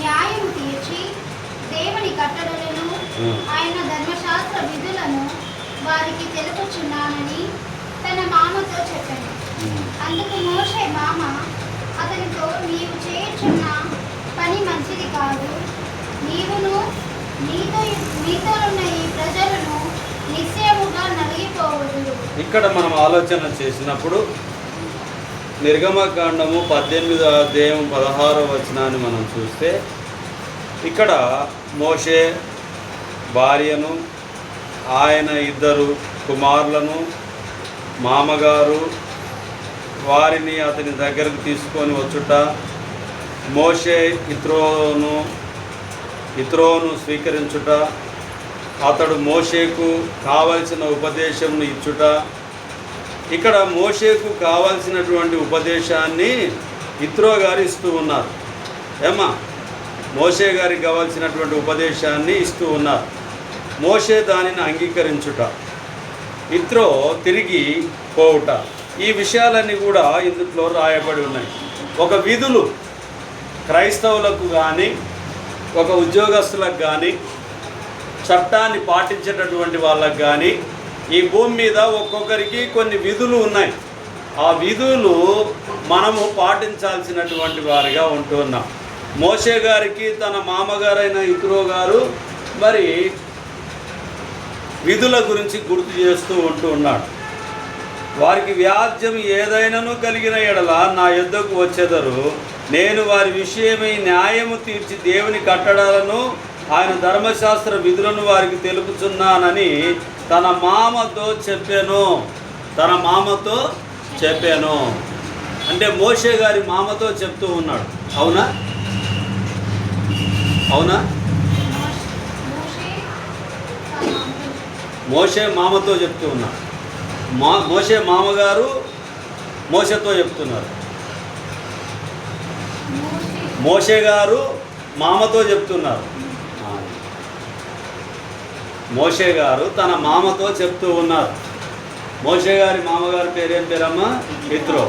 న్యాయం తీర్చి దేవుని కట్టడలను ఆయన ధర్మశాస్త్ర విధులను వారికి తెలుపుచున్నానని తన మామతో చెప్పాను. అందుకు మోషే మామ అతనితో, నీవు చేయుచున్న పని మంచిది కాదు. నీవును నీతోనున్న ఈ ప్రజలను నిశ్చయముగా నలిగిపోవదురు. ఇక్కడ మనం ఆలోచన చేసినప్పుడు నిర్గమకాండము 18వ అధ్యాయం 16వ వచనాన్ని మనం చూస్తే ఇక్కడ మోషే భార్యను, ఆయన 2 కుమారులను, మామగారు వారిని అతని దగ్గరకు తీసుకొని వచ్చుట, మోషే ఇత్రోను స్వీకరించుట, అతడు మోషేకు కావలసిన ఉపదేశంను ఇచ్చుట. ఇక్కడ మోషేకు కావలసినటువంటి ఉపదేశాన్ని ఇత్రో గారు ఇస్తూ ఉన్నారు. ఏమా, మోషే గారికి కావాల్సినటువంటి ఉపదేశాన్ని ఇస్తూ ఉన్నారు. మోషే దానిని అంగీకరించుట, ఇత్రో తిరిగి పోవుట, ఈ విషయాలన్నీ కూడా ఇందులో రాయబడి ఉన్నాయి. ఒక విధులు క్రైస్తవులకు కానీ, ఒక ఉద్యోగస్తులకు కానీ, చట్టాన్ని పాటించేటటువంటి వాళ్ళకు కానీ ఈ భూమి మీద ఒక్కొక్కరికి కొన్ని విధులు ఉన్నాయి. ఆ విధులు మనము పాటించాల్సినటువంటి వారిగా ఉంటున్నాం. మోషే గారికి తన మామగారైన ఇత్రో గారు మరి విధుల గురించి గుర్తు చేస్తూ ఉంటున్నాడు. వారికి వ్యాజ్యం ఏదైనాను కలిగిన ఎడల నా యొద్దకు వచ్చెదరు, నేను వారి విషయమై న్యాయము తీర్చి దేవుని కట్టడాలను ఆయన ధర్మశాస్త్ర విధులను వారికి తెలుపుచున్నానని తన మామతో చెప్పాను. అంటే మోషే గారి మామతో చెప్తూ ఉన్నాడు. అవునా? మోషే మామతో చెప్తూ ఉన్నాడు. మోషే మామగారు మోషేతో చెప్తున్నారు. మోషే గారు మామతో చెప్తున్నారు. మోషే గారు తన మామతో చెప్తూ ఉన్నారు. మోషే గారి మామగారి పేరేం పేరమ్మా? ఇత్రో.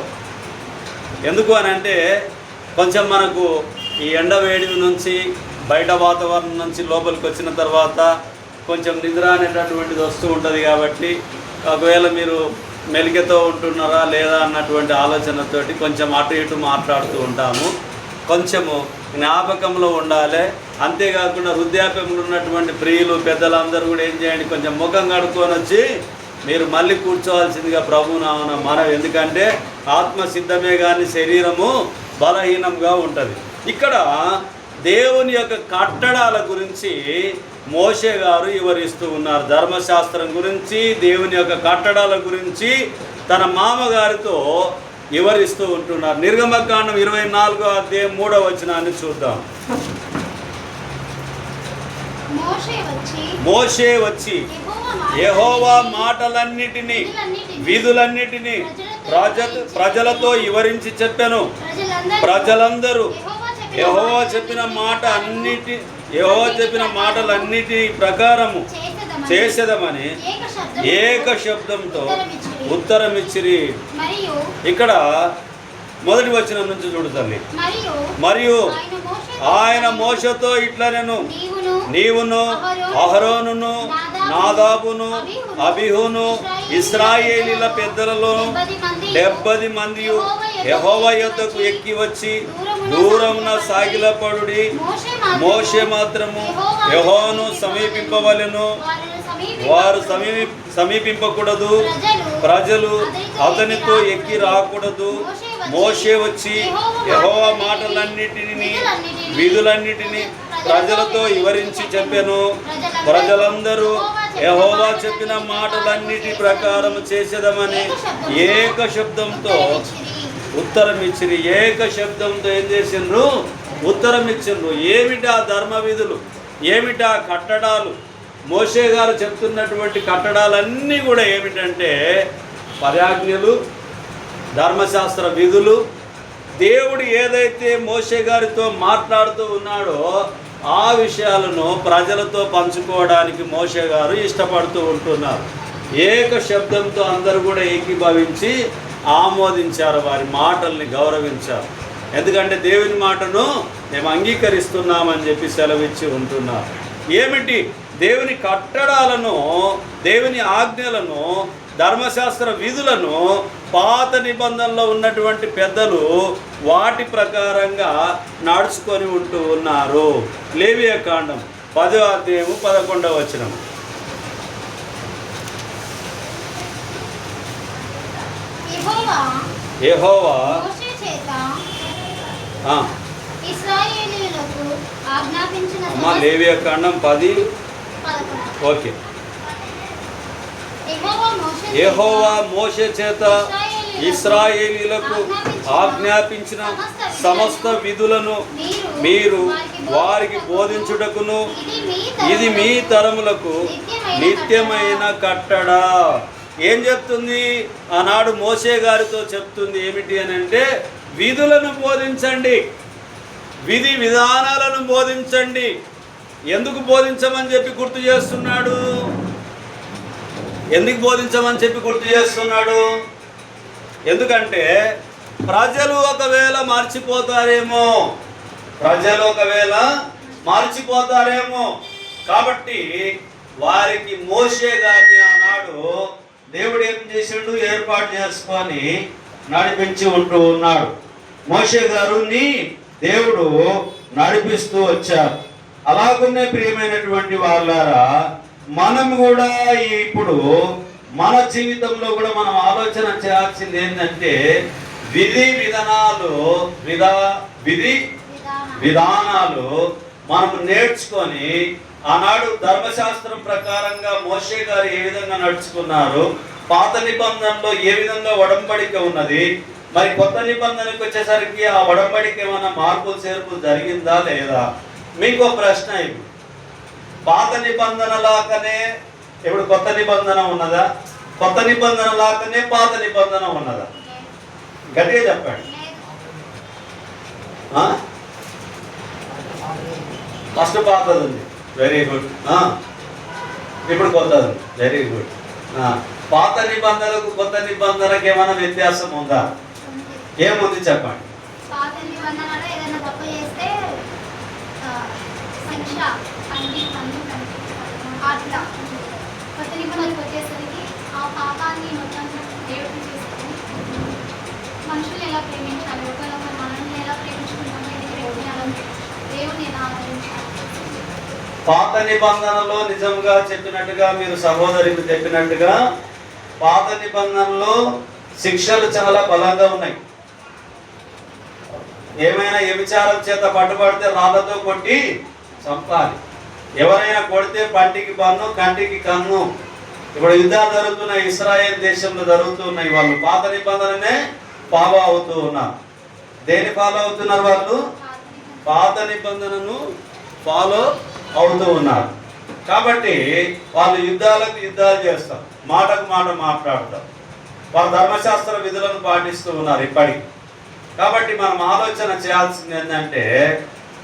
ఎందుకు అని అంటే కొంచెం మనకు ఈ ఎండ వేడి నుంచి, బయట వాతావరణం నుంచి లోపలికి వచ్చిన తర్వాత కొంచెం నిద్ర అనేటటువంటిది వస్తూ ఉంటుంది. కాబట్టి ఒకవేళ మీరు మెలికతో ఉంటున్నారా లేదా అన్నటువంటి ఆలోచనతోటి కొంచెం అటు ఇటు మాట్లాడుతూ ఉంటాము. కొంచెము జ్ఞాపకంలో ఉండాలి. అంతేకాకుండా వృద్ధాప్యంలో ఉన్నటువంటి ప్రియులు పెద్దలందరూ కూడా ఏం చేయండి, కొంచెం ముఖం కడుక్కొని వచ్చి మీరు మళ్ళీ కూర్చోవాల్సిందిగా ప్రభునామన మనం. ఎందుకంటే ఆత్మ సిద్ధమే కానీ శరీరము బలహీనంగా ఉంటుంది. ఇక్కడ దేవుని యొక్క కట్టడాల గురించి మోషే గారు వివరిస్తూ ఉన్నారు. ధర్మశాస్త్రం గురించి, దేవుని యొక్క కట్టడాల గురించి తన మామగారితో వివరిస్తూ ఉంటున్నారు. నిర్గమకాండం 24వ అధ్యాయం 3వ వచనాన్ని చూద్దాం. మోషే వచ్చి యెహోవా మాటలన్నిటినీ, విధులన్నిటినీ ప్రజలతో వివరించి చెప్పాను. ప్రజలందరూ యెహోవా చెప్పిన మాటలన్నిటి ప్రకారము చేసేదమని ఏక శబ్దంతో ఉత్తరమిచ్చిరి. ఇక్కడ మొదటి వచనం నుంచి చూడుతల్లి. మరియు ఆయన మోషతో ఇట్లా, నేను నీవును అహరోనును నాదాబును అబీహును ఇశ్రాయేలీల పెద్దలలో 70 మంది యెహోవా యొద్దకు ఎక్కి వచ్చి దూరమున సాగిలపడుడి. మోషే మాత్రము యెహోవాను సమీపింపవలెను, వారు సమీపింపకూడదు. ప్రజలు అతనితో ఎక్కి రాకూడదు. మోషే వచ్చి యెహోవా మాటలన్నిటిని, విధులన్నిటిని ప్రజలతో వివరించి చెప్పెను. ప్రజలందరూ యెహోవా చెప్పిన మాటలన్నిటి ప్రకారం చేసేదమని ఏక శబ్దంతో ఉత్తరమిచ్చిరి. ఏక శబ్దంతో ఏం చేసిండ్రు? ఉత్తరమిచ్చిండ్రు. ఏమిటా ధర్మ విధులు, ఏమిటా కట్టడాలు? మోషే గారు చెప్తున్నటువంటి కట్టడాలన్నీ కూడా ఏమిటంటే పర్యాజ్ఞలు, ధర్మశాస్త్ర విధులు. దేవుడు ఏదైతే మోషే గారితో మాట్లాడుతూ ఉన్నాడో ఆ విషయాలను ప్రజలతో పంచుకోవడానికి మోషే గారు ఇష్టపడుతూ ఉంటున్నారు. ఏక శబ్దంతో అందరూ కూడా ఏకీభవించి ఆమోదించారు, వారి మాటల్ని గౌరవించారు. ఎందుకంటే దేవుని మాటను మేము అంగీకరిస్తున్నామని చెప్పి సెలవిచ్చి ఉంటున్నాం. ఏమిటి? దేవుని కట్టడాలను, దేవుని ఆజ్ఞలను, ధర్మశాస్త్ర విధులను పాత నిబంధనలో ఉన్నటువంటి పెద్దలు వాటి ప్రకారంగా నడుచుకొని ఉంటూ ఉన్నారు. లేవియ కాండం 10వ అధ్యాయము 11వ వచనం. యెహోవా మోషే చేత ఆ, ఇశ్రాయేలీయులకు ఆజ్ఞాపించిన అమ్మా లేవియ కాండం 10. 11. ఓకే. యెహోవా మోషే చేత ఇశ్రాయేలీయులకు ఆజ్ఞాపించిన సమస్త విధులను మీరు వారికి బోధించుటకును ఇది మీ తరములకు నిత్యమైన కట్టడా. ఏం చెప్తుంది? ఆనాడు మోషే గారితో చెప్తుంది ఏమిటి అని అంటే, విధులను బోధించండి, విధి విధానాలను బోధించండి. ఎందుకు బోధించమని చెప్పి గుర్తు చేస్తున్నాడు? ఎందుకు బోధించమని చెప్పి గుర్తు చేస్తున్నాడు? ఎందుకంటే ప్రజలు ఒకవేళ మర్చిపోతారేమో, కాబట్టి వారికి మోషే గారిని ఆనాడు దేవుడు ఏం చేసిండు? ఏర్పాటు చేసుకొని నడిపించి ఉంటూ ఉన్నాడు. మోషే గారిని దేవుడు నడిపిస్తూ వచ్చారు. అలాగునే ప్రియమైనటువంటి వాళ్ళారా, మనం కూడా ఇప్పుడు మన జీవితంలో కూడా మనం ఆలోచన చేయాల్సింది ఏంటంటే, విధి విధానాలు మనం నేర్చుకొని ఆనాడు ధర్మశాస్త్రం ప్రకారంగా మోషే గారు ఏ విధంగా నడుచుకున్నారు, పాత నిబంధనలో ఏ విధంగా ఒడంబడిక ఉన్నది, మరి కొత్త నిబంధనకు వచ్చేసరికి ఆ ఒడంబడిక ఏమైనా మార్పులు చేర్పులు జరిగిందా లేదా? మీకు ప్రశ్న, ఇప్పుడు పాత నిబంధన లాగానే ఇప్పుడు కొత్త నిబంధన ఉన్నదా? కొత్త నిబంధన లాగానే పాత నిబంధన ఉన్నదా? గట్టిగా చెప్పండి. ఫస్ట్ పాతది ఉంది, వెరీ గుడ్. ఇప్పుడు కొత్తది ఉంది, వెరీ గుడ్. పాత నిబంధనలకు కొత్త నిబంధనకు ఏమైనా వ్యత్యాసం ఉందా? ఏముంది చెప్పండి. పాత నిబంధనలో ఏదైనా తప్పు చేస్తే శిక్ష అట్లా. కొత్త నిబంధనలకు వచ్చేసరికి ఆ పాపాన్ని మొత్తం దేవుడు చేసుకొని మనుషుల్ని ఎలా ప్రేమించాలి, ఒకరినొకరు మనల్ని ఎలా ప్రేమించుకుంటామో దేవుడిని ఎలా ఆదరించాలి. పాత నిబంధనలో నిజంగా చెప్పినట్టుగా, మీరు సహోదరికి చెప్పినట్టుగా, పాత నిబంధనలో శిక్షలు చాలా బలంగా ఉన్నాయి. ఏమైనా వ్యభిచారం చేత పట్టుబడితే రాళ్ళతో కొట్టి చంపాలి. ఎవరైనా కొడితే పంటికి పన్ను, కంటికి కన్ను. ఇప్పుడు యుద్ధాలు జరుగుతున్నాయి, ఇస్రాయేల్ దేశంలో జరుగుతున్నాయి. వాళ్ళు పాత నిబంధననే ఫాలో అవుతూ ఉన్నారు. దేని ఫాలో అవుతున్నారు? వాళ్ళు పాత నిబంధనను ఫాలో అవుతూ ఉన్నారు. కాబట్టి వాళ్ళు యుద్ధాలు చేస్తారు, మాటకు మాట మాట్లాడతారు. వాళ్ళు ధర్మశాస్త్ర విధులను పాటిస్తూ ఉన్నారు ఇప్పటికి. కాబట్టి మనం ఆలోచన చేయాల్సింది ఏంటంటే,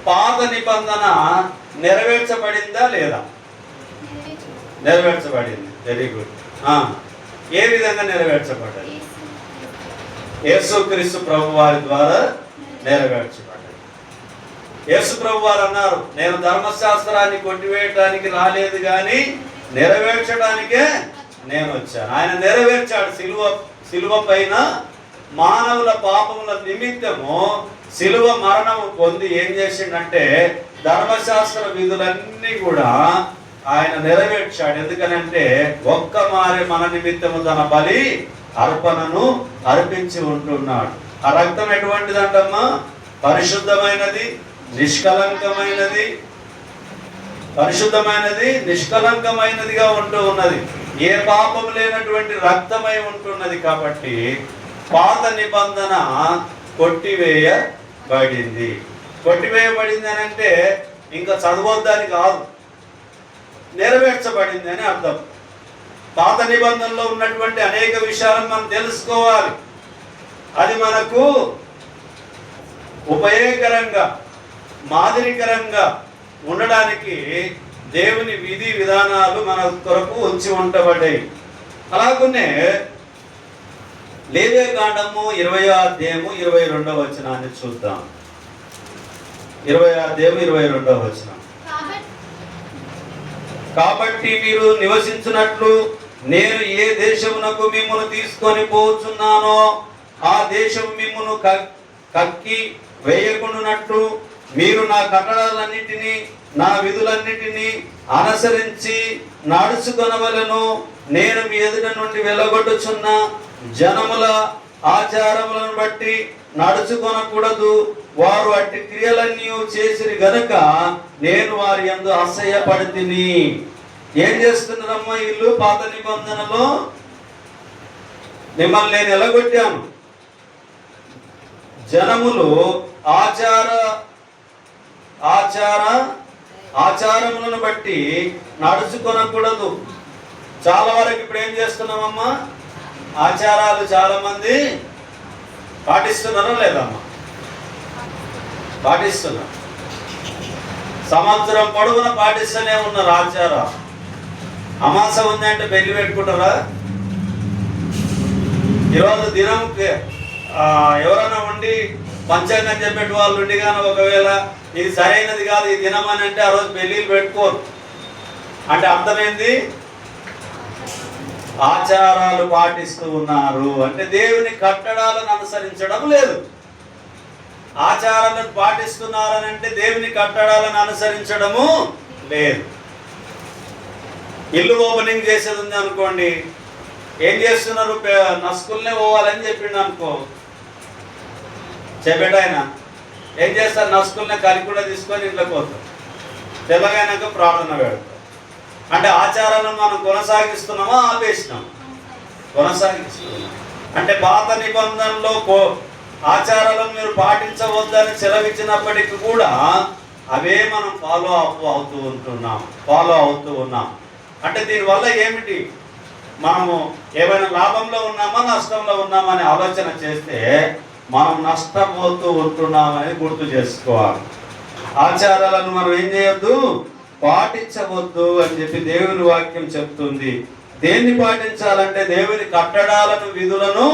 పాత నిబంధన నెరవేర్చబడిందా లేదా? నెరవేర్చబడింది. Very good. ఏ విధంగా నెరవేర్చబడ్డది? యేసుక్రీస్తు ప్రభు వారి ద్వారా నెరవేర్చబడ్డది. యేసు ప్రభు వారు అన్నారు, నేను ధర్మశాస్త్రాన్ని కొట్టివేయడానికి రాలేదు కానీ నెరవేర్చడానికే నేను వచ్చాను. ఆయన నెరవేర్చాడు. సిలువ పైన మానవుల పాపముల నిమిత్తము సిలువ మరణం పొంది ఏం చేసిండంటే, ధర్మశాస్త్ర విధులన్నీ కూడా ఆయన నెరవేర్చాడు. ఎందుకనంటే ఒక్క మారే మన నిమిత్తము తన బలి అర్పణను అర్పించి ఉంటున్నాడు. ఆ రక్తం ఎటువంటిదంటమ్మా? పరిశుద్ధమైనది, నిష్కలంకమైనదిగా ఉంటూ ఉన్నది. ఏ పాపం లేనటువంటి రక్తమై ఉంటున్నది. కాబట్టి పాత నిబంధన కొట్టివేయబడింది. కొట్టివేయబడింది అని అంటే ఇంకా చదవద్దని కాదు, నెరవేర్చబడింది అని అర్థం. పాత నిబంధనలో ఉన్నటువంటి అనేక విషయాలను మనం తెలుసుకోవాలి. అది మనకు ఉపయోగకరంగా, మాదిరికరంగా ఉండడానికి దేవుని విధి విధానాలు మన కొరకు ఉంచి ఉండబడ్డాయి. అలాగనే లేవియకాండము 20వ అధ్యాయము 22వ వచనాన్ని చూద్దాం. 20వ అధ్యాయము 22వ వచనం. కాబట్టి మీరు నివసించినట్లు నేను ఏ దేశమునకు మిమ్మును తీసుకొని పోచున్నానో ఆ దేశం మిమ్మును కక్కి వేయకుండానట్లు మీరు నా కట్టడాలన్నిటినీ నా విధులన్నిటినీ అనుసరించి నడుచుకొనవలెను. నేను మీ ఎదుట నుండి వెలగొట్టుచున్న జనముల ఆచారములను బట్టి నడుచుకొనకూడదు. వారు అట్టి క్రియలన్నీ చేసిరి గనుక నేను వారి యందు అసహ్యపడితిని. ఏం చేస్తున్నారమ్మా వీళ్ళు? పాత నిబంధనలో మిమ్మల్ని నేను ఎలగొట్టాను. జనములు ఆచారములను బట్టి నడుచుకొనకూడదు. చాలా వరకు ఇప్పుడు ఏం చేస్తున్నామమ్మా? ఆచారాలు చాలా మంది పాటిస్తున్నారా లేదమ్మా? పాటిస్తున్నారు. సంవత్సరం పొడవున పాటిస్తూనే ఉన్నారు ఆచారాలు. అమాస ఉంది అంటే పెళ్లి పెట్టుకుంటారా? ఈరోజు దినంకి ఎవరైనా ఉండి పంచాంగం చెప్పేటి వాళ్ళు ఉండి కానీ ఒకవేళ ఇది సరైనది కాదు ఈ దినం అని అంటే ఆ రోజు పెళ్ళిళ్ళు పెట్టుకోరు. అంటే అర్థమైంది, ఆచారాలు పాటిస్తూ ఉన్నారు అంటే దేవుని కట్టడాలను అనుసరించడం లేదు. ఆచారాలను పాటిస్తున్నారని అంటే దేవుని కట్టడాలను అనుసరించడము లేదు. ఇల్లు ఓపెనింగ్ చేసేది ఉంది అనుకోండి, ఏం చేస్తున్నారు? నస్కుల్నే పోవాలని చెప్పిండు అనుకో, చెప్పాడు ఆయన. ఏం చేస్తారు? నస్కుల్నే కలికుండా తీసుకొని ఇంట్లోకి పోతారు. తెల్లగైనాక ప్రార్థన పెడతారు. అంటే ఆచారాలను మనం కొనసాగిస్తున్నామా ఆపేసినాం? కొనసాగిస్తున్నాం. అంటే పాత నిబంధనలో ఆచారాలను మీరు పాటించవద్దని సెలవిచ్చినప్పటికీ కూడా అవే మనం ఫాలో అవుతూ ఉన్నాం. అంటే దీనివల్ల ఏమిటి? మనము ఏమైనా లాభంలో ఉన్నామా నష్టంలో ఉన్నామా అని ఆలోచన చేస్తే మనం నష్టపోతూ ఉంటున్నామని గుర్తు చేసుకోవాలి. ఆచారాలను మనం ఏం చేయొద్దు? పాటించవద్దు అని చెప్పి దేవుని వాక్యం చెప్తుంది. దేన్ని పాటించాలంటే దేవుని కట్టడాలను విధులను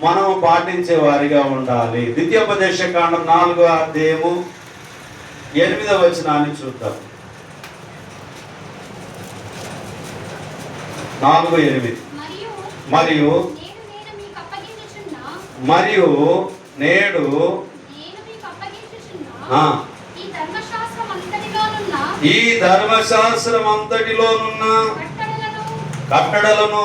మనం పాటించే వారిగా ఉండాలి. ద్వితీయోపదేశకాండం 4వ అధ్యాయము 8వ వచనాన్ని చూద్దాం. 4:8. మరియు నేడు ఈ ధర్మశాస్త్రం అంతటిలోనున్న కట్టడలను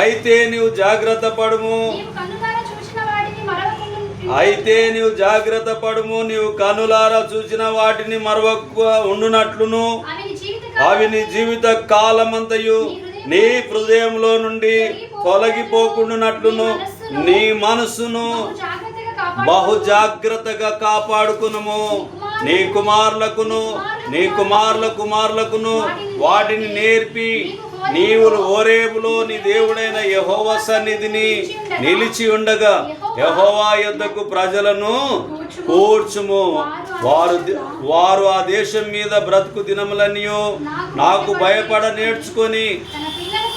అయితే నీవు జాగ్రత్త పడుము. నీవు కన్నులారా చూసిన వాటిని మరవక ఉండునట్లును అవి నీ జీవిత కాలమంతయు నీ హృదయంలో నుండి తొలగిపోకుండానట్లును నీ మనసును బహు జాగ్రత్తగా కాపాడుకునుము. నీ కుమారుల కుమారులకును వాటిని నేర్పి నీవు హోరేబులో నీ దేవుడైన యెహోవా సన్నిధిని నిలిచి ఉండగా యెహోవా యొద్దకు ప్రజలను కూర్చుము. వారు ఆ దేశం మీద బ్రతుకు దినములనియో నాకు భయపడ నేర్చుకొని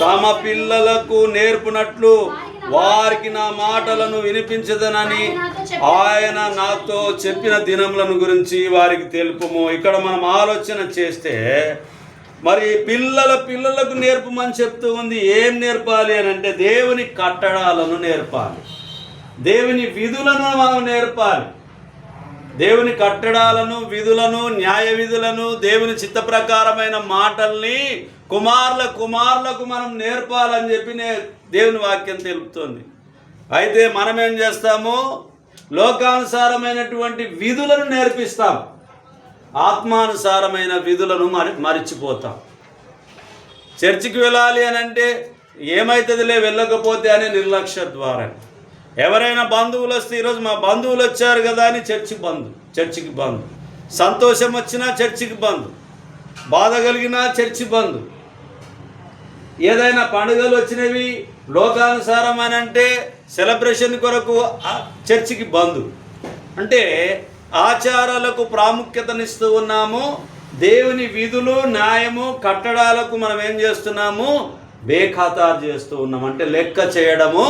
తమ పిల్లలకు నేర్పునట్లు వారికి నా మాటలను వినిపించదనని ఆయన నాతో చెప్పిన దినములను గురించి వారికి తెలుపుము. ఇక్కడ మనం ఆలోచన చేస్తే మరి పిల్లలకు నేర్పమని చెప్తూ ఉంది. ఏం నేర్పాలి అని అంటే దేవుని కట్టడాలను నేర్పాలి, దేవుని విధులను మనం నేర్పాలి. దేవుని కట్టడాలను, విధులను, న్యాయ విధులను, దేవుని చిత్త ప్రకారమైన మాటల్ని కుమారులకు మనం నేర్పాలని చెప్పి దేవుని వాక్యం తెలుపుతుంది. అయితే మనం ఏం చేస్తాము? లోకానుసారమైనటువంటి విధులను నేర్పిస్తాం, ఆత్మానుసారమైన విధులను మరిచిపోతాం. చర్చికి వెళ్ళాలి అని అంటే ఏమవుతుందిలే వెళ్ళకపోతే అనే నిర్లక్ష్య ద్వారా. ఎవరైనా బంధువులు వస్తే ఈరోజు మా బంధువులు వచ్చారు కదా అని చర్చికి బంద్. సంతోషం వచ్చినా చర్చికి బంద్, బాధ కలిగినా చర్చి బంద్. ఏదైనా పండుగలు వచ్చినవి లోకానుసారం అని అంటే సెలబ్రేషన్ కొరకు చర్చికి బంద్. అంటే ఆచారాలకు ప్రాముఖ్యతనిస్తూ ఉన్నాము, దేవుని విధులు, న్యాయము, కట్టడాలకు మనం ఏం చేస్తున్నాము? బేఖాతారు చేస్తూ ఉన్నాం. అంటే లెక్క చేయడము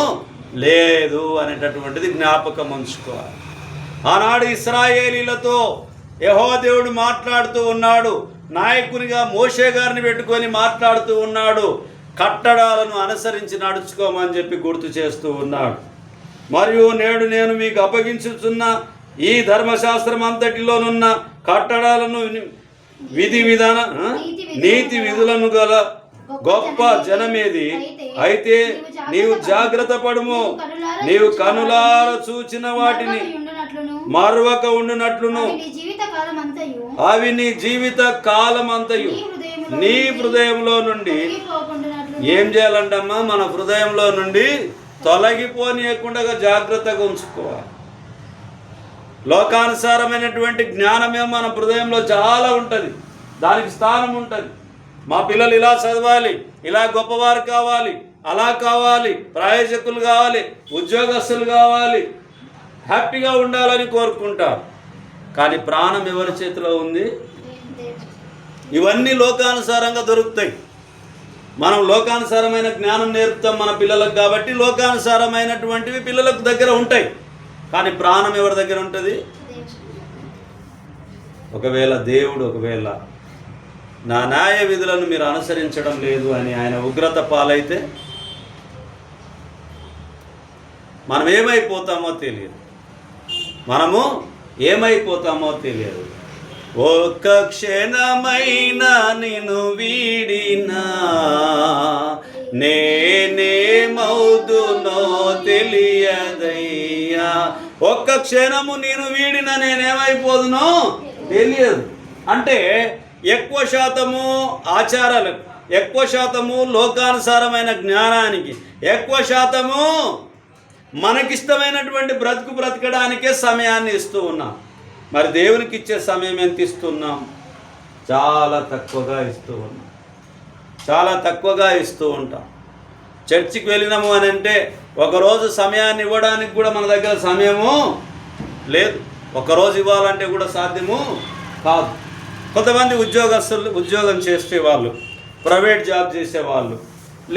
లేదు అనేటటువంటిది జ్ఞాపకం ఉంచుకోవాలి. ఆనాడు ఇశ్రాయేలీలతో యెహోవా దేవుడు మాట్లాడుతూ ఉన్నాడు. నాయకునిగా మోషే గారిని పెట్టుకొని మాట్లాడుతూ ఉన్నాడు. కట్టడాలను అనుసరించి నడుచుకోమని చెప్పి గుర్తు చేస్తూ ఉన్నాడు. మరియు నేడు నేను మీకు అప్పగించుచున్న ఈ ధర్మశాస్త్రం అంతటిలోనున్న కట్టడాలను, విధి విధాన నీతి విధులను గల గొప్ప జనమేది. అయితే నీవు జాగ్రత్త పడుము, నీవు కనులార చూచిన వాటిని మరవక ఉండునట్లును అవి నీ జీవిత కాలమంతయు నీ హృదయంలో నుండి ఏం చేయాలంటమ్మా? మన హృదయంలో నుండి తొలగిపోనీయకుండా జాగ్రత్తగా ఉంచుకోవాలి. లోకానుసారమైనటువంటి జ్ఞానమే మన హృదయంలో చాలా ఉంటుంది, దానికి స్థానం ఉంటుంది. మా పిల్లలు ఇలా చదవాలి, ఇలా గొప్పవారు కావాలి, అలా కావాలి, ప్రయోజకులు కావాలి, ఉద్యోగస్తులు కావాలి, హ్యాపీగా ఉండాలని కోరుకుంటారు. కానీ ప్రాణం ఎవరి చేతిలో ఉంది? ఇవన్నీ లోకానుసారంగా దొరుకుతాయి. మనం లోకానుసారమైన జ్ఞానం నేర్పుతాం మన పిల్లలకు, కాబట్టి లోకానుసారమైనటువంటివి పిల్లలకు దగ్గర ఉంటాయి. కానీ ప్రాణం ఎవరి దగ్గర ఉంటుంది? ఒకవేళ దేవుడు నా న్యాయ విధులను మీరు అనుసరించడం లేదు అని ఆయన ఉగ్రత పాలైతే మనం ఏమైపోతామో తెలియదు. ఒక్క క్షణమైన నిన్ను వీడినా నేనేమవుదునో తెలియదయ్యా. ఒక్క క్షణము నేను వీడినా నేనేమైపోదునో తెలియదు. అంటే ఎక్కువ శాతము ఆచారాలకు, ఎక్కువ శాతము లోకానుసారమైన జ్ఞానానికి, ఎక్కువ శాతము మనకిష్టమైనటువంటి బ్రతకడానికే సమయాన్ని ఇస్తూ ఉన్నాం. మరి దేవునికి ఇచ్చే సమయం ఎంత ఇస్తున్నాం? చాలా తక్కువగా ఇస్తూ ఉంటాం. చర్చికి వెళ్ళినాము అని అంటే ఒకరోజు సమయాన్ని ఇవ్వడానికి కూడా మన దగ్గర సమయము లేదు. ఒకరోజు ఇవ్వాలంటే కూడా సాధ్యము కాదు. కొంతమంది ఉద్యోగం చేసేవాళ్ళు, ప్రైవేట్ జాబ్ చేసేవాళ్ళు,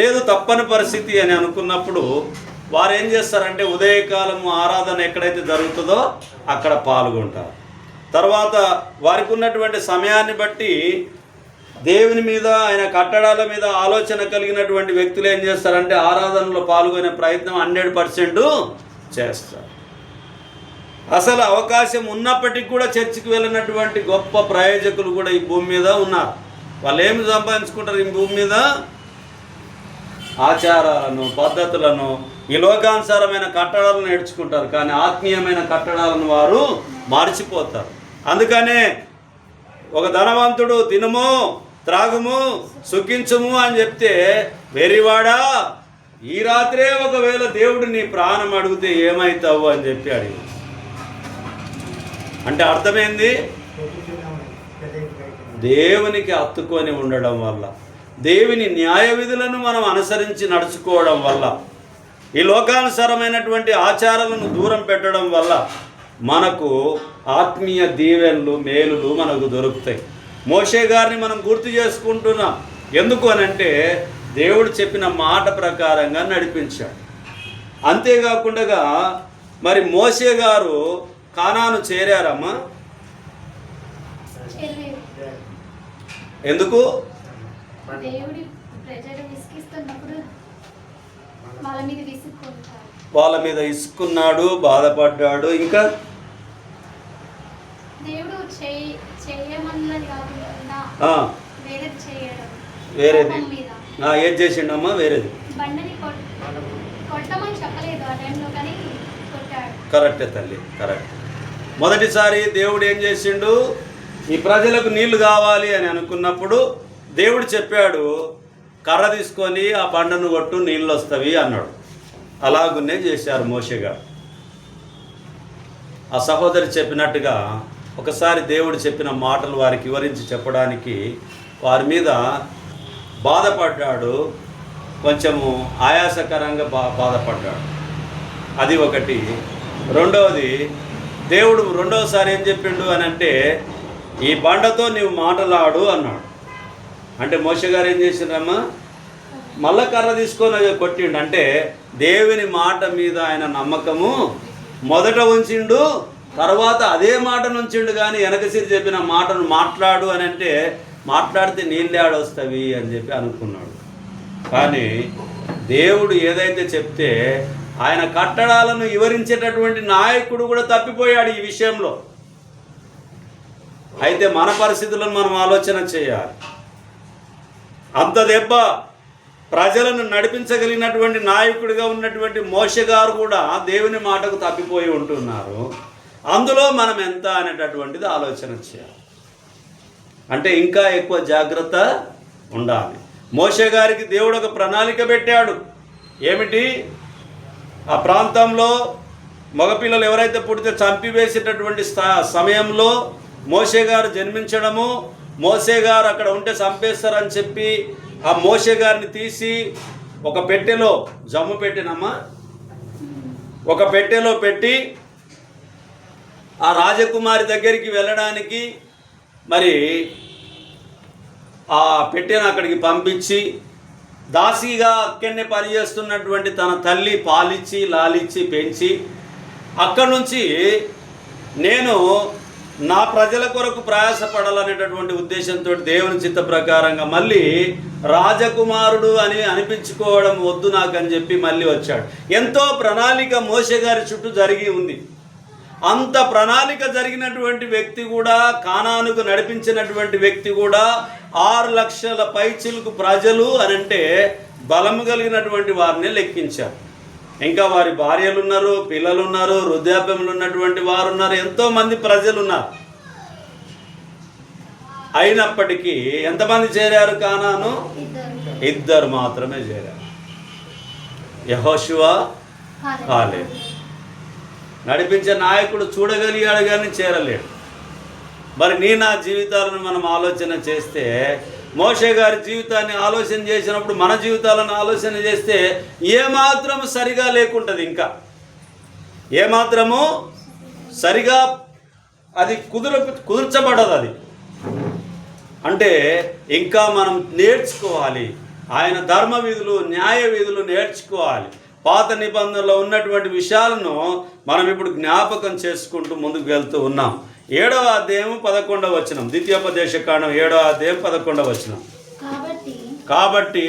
లేదు తప్పని పరిస్థితి అని అనుకున్నప్పుడు వారు ఏం చేస్తారంటే ఉదయకాలము ఆరాధన ఎక్కడైతే జరుగుతుందో అక్కడ పాల్గొంటారు. తర్వాత వారికి ఉన్నటువంటి సమయాన్ని బట్టి దేవుని మీద, ఆయన కట్టడాల మీద ఆలోచన కలిగినటువంటి వ్యక్తులు ఏం చేస్తారంటే ఆరాధనలో పాల్గొనే ప్రయత్నం 100% చేస్తారు. అసలు అవకాశం ఉన్నప్పటికీ కూడా చర్చికి వెళ్ళినటువంటి గొప్ప ప్రయోజకులు కూడా ఈ భూమి మీద ఉన్నారు. వాళ్ళు ఏమి సంపాదించుకుంటారు ఈ భూమి మీద? ఆచారాలను, పద్ధతులను, ఈ లోకానుసారమైన కట్టడాలను నేర్చుకుంటారు. కానీ ఆత్మీయమైన కట్టడాలను వారు మర్చిపోతారు. అందుకనే ఒక ధనవంతుడు తినుము, త్రాగుము, సుఖించుము అని చెప్తే, వెర్రివాడా, ఈ రాత్రే ఒకవేళ దేవుడు నీ ప్రాణం అడిగితే ఏమవుతావు అని చెప్పి అడిగి. అంటే అర్థమైంది, దేవునికి హత్తుకొని ఉండడం వల్ల, దేవుని న్యాయ విధులను మనం అనుసరించి నడుచుకోవడం వల్ల, ఈ లోకానుసారమైనటువంటి ఆచారాలను దూరం పెట్టడం వల్ల మనకు ఆత్మీయ దీవెనలు, మేలులు మనకు దొరుకుతాయి. మోషే గారిని మనం గుర్తు చేసుకుంటున్నాం. ఎందుకు అనంటే దేవుడు చెప్పిన మాట ప్రకారంగా నడిపించాడు. అంతేకాకుండా మరి మోషే గారు కానాను చేరారమ్మా? ఎందుకు? వాళ్ళ మీద ఇసుకున్నాడు, బాధపడ్డాడు. ఇంకా వేరేది ఏది చేసిండమ్మా? వేరేది కరెక్టే తల్లి, కరెక్ట్. మొదటిసారి దేవుడు ఏం చేసిండు? ఈ ప్రజలకు నీళ్లు కావాలి అని అనుకున్నప్పుడు దేవుడు చెప్పాడు, కర్ర తీసుకొని ఆ బండను కొట్టు, నీళ్ళు వస్తవి అన్నాడు. అలాగునే చేశారు మోషే గారు. ఆ సహోదరి చెప్పినట్టుగా ఒకసారి దేవుడు చెప్పిన మాటలు వారికి వివరించి చెప్పడానికి వారి మీద బాధపడ్డాడు, కొంచెము ఆయాసకరంగా బాధపడ్డాడు. అది ఒకటి. రెండవది, దేవుడు రెండవసారి ఏం చెప్పిండు అని అంటే, ఈ బండతో నీవు మాటలాడు అన్నాడు. అంటే మోషే గారు ఏం చేసిండ్రమ్మా? మళ్ళా కర్ర తీసుకొని కొట్టిండు. అంటే దేవుని మాట మీద ఆయన నమ్మకము మొదట ఉంచిండు, తర్వాత అదే మాట నుంచిండు. కానీ వెనకసిరి చెప్పిన మాటను మాట్లాడు అని అంటే మాట్లాడితే నీళ్ళేడొస్తవి అని చెప్పి అనుకున్నాడు. కానీ దేవుడు ఏదైతే చెప్తే ఆయన కట్టడాలను వివరించేటటువంటి నాయకుడు కూడా తప్పిపోయాడు ఈ విషయంలో. అయితే మన పరిస్థితులను మనం ఆలోచన చేయాలి. అంత దెబ్బ ప్రజలను నడిపించగలిగినటువంటి నాయకుడిగా ఉన్నటువంటి మోషే గారు కూడా దేవుని మాటకు తప్పిపోయి ఉంటున్నారు. అందులో మనం ఎంత అనేటటువంటిది ఆలోచన చేయాలి. అంటే ఇంకా ఎక్కువ జాగ్రత్త ఉండాలి. మోషే గారికి దేవుడు ఒక ప్రణాళిక పెట్టాడు. ఏమిటి? ఆ ప్రాంతంలో మగపిల్లలు ఎవరైతే పుడితే చంపివేసేటటువంటి సమయంలో మోషే గారు జన్మించడము, మోషే గారు అక్కడ ఉంటే చంపేస్తారని చెప్పి ఆ మోషే గారిని తీసి ఒక పెట్టెలో, జమ్ము పెట్టినమ్మా, ఒక పెట్టెలో పెట్టి ఆ రాజకుమారి దగ్గరికి వెళ్ళడానికి మరి ఆ పెట్టెను అక్కడికి పంపించి దాసిగా అక్కడనే పనిచేస్తున్నటువంటి తన తల్లి పాలిచ్చి లాలిచ్చి పెంచి అక్కడి నుంచి నేను నా ప్రజల కొరకు ప్రయాసపడాలనేటటువంటి ఉద్దేశంతో దేవుని చిత్త ప్రకారంగా మళ్ళీ రాజకుమారుడు అని అనిపించుకోవడం వద్దు నాకు అని చెప్పి మళ్ళీ వచ్చాడు. ఎంతో ప్రణాళిక మోషే గారి చుట్టూ జరిగి ఉంది. అంత ప్రణాళిక జరిగినటువంటి వ్యక్తి కూడా, కానానుకు నడిపించినటువంటి వ్యక్తి కూడా 6 లక్షల పైచిలకు ప్రజలు అని అంటే బలము కలిగినటువంటి వారిని లెక్కించారు. ఇంకా వారి భార్యలు ఉన్నారు, పిల్లలు ఉన్నారు, వృద్ధాప్యంలో ఉన్నటువంటి వారు ఉన్నారు, ఎంతోమంది ప్రజలు ఉన్నారు. అయినప్పటికీ ఎంతమంది చేరారు కానాను? 2 మాత్రమే చేరారు, యెహోషువ, కాలేబు. నడిపించే నాయకుడు చూడగలిగాడు కానీ చేరలేడు. మరి నా జీవితాలను మనం ఆలోచన చేస్తే, మోషే గారి జీవితాన్ని ఆలోచన చేసినప్పుడు మన జీవితాలను ఆలోచన చేస్తే ఏమాత్రము సరిగా లేకుంటుంది. ఇంకా ఏమాత్రము సరిగా అది కుదుర్చబడదు. అది అంటే ఇంకా మనం నేర్చుకోవాలి. ఆయన ధర్మ విధులు, న్యాయ విధులు నేర్చుకోవాలి. పాత నిబంధనలో ఉన్నటువంటి విషయాలను మనం ఇప్పుడు జ్ఞాపకం చేసుకుంటూ ముందుకు వెళ్తూ ఉన్నాం. 7వ అధ్యాయం 11వ వచనం, ద్వితీయోపదేశ కాండం 7వ అధ్యాయం 11వ వచనం. కాబట్టి